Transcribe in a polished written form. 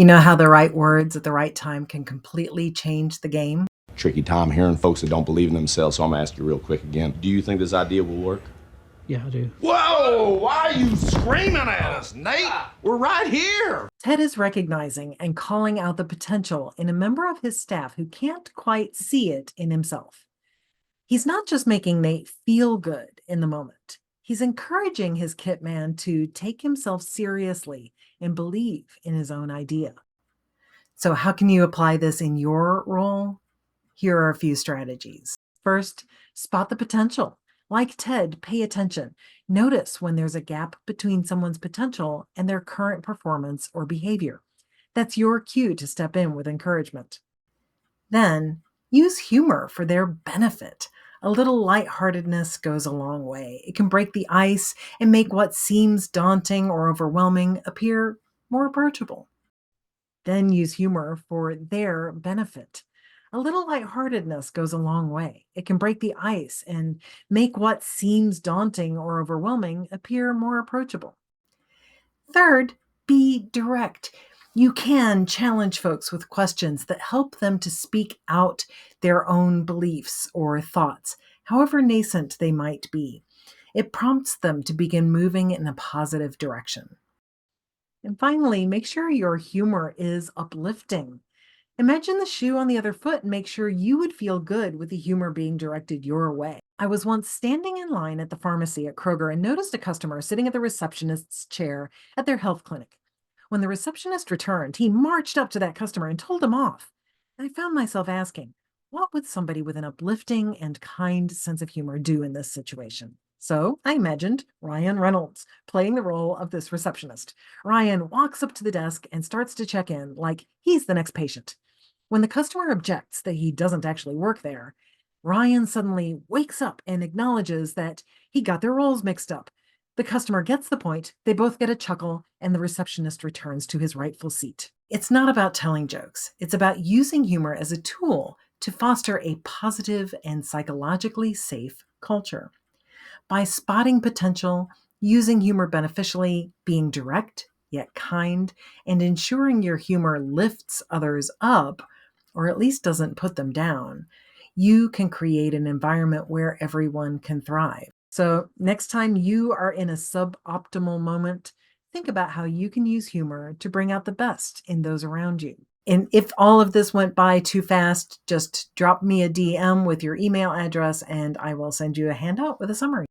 You know how the right words at the right time can completely change the game? Tricky time hearing folks that don't believe in themselves, so I'm gonna ask you real quick again. Do you think this idea will work? Yeah, I do. Whoa! Why are you screaming at us, Nate? We're right here! Ted is recognizing and calling out the potential in a member of his staff who can't quite see it in himself. He's not just making Nate feel good in the moment. He's encouraging his kit man to take himself seriously and believe in his own idea. So, how can you apply this in your role? Here are a few strategies. First, spot the potential. Like Ted, pay attention. Notice when there's a gap between someone's potential and their current performance or behavior. That's your cue to step in with encouragement. Then, use humor for their benefit. A little lightheartedness goes a long way. It can break the ice and make what seems daunting or overwhelming appear more approachable. Then use humor for their benefit. A little lightheartedness goes a long way. It can break the ice and make what seems daunting or overwhelming appear more approachable. Third, be direct. You can challenge folks with questions that help them to speak out their own beliefs or thoughts, however nascent they might be. It prompts them to begin moving in a positive direction. And finally, make sure your humor is uplifting. Imagine the shoe on the other foot and make sure you would feel good with the humor being directed your way. I was once standing in line at the pharmacy at Kroger and noticed a customer sitting at the receptionist's chair at their health clinic. When the receptionist returned, he marched up to that customer and told him off. I found myself asking, what would somebody with an uplifting and kind sense of humor do in this situation? So I imagined Ryan Reynolds playing the role of this receptionist. Ryan walks up to the desk and starts to check in like he's the next patient. When the customer objects that he doesn't actually work there, Ryan suddenly wakes up and acknowledges that he got their roles mixed up. The customer gets the point, they both get a chuckle, and the receptionist returns to his rightful seat. It's not about telling jokes, it's about using humor as a tool to foster a positive and psychologically safe culture. By spotting potential, using humor beneficially, being direct yet kind, and ensuring your humor lifts others up, or at least doesn't put them down, you can create an environment where everyone can thrive. So, next time you are in a suboptimal moment, think about how you can use humor to bring out the best in those around you. And if all of this went by too fast, just drop me a DM with your email address and I will send you a handout with a summary.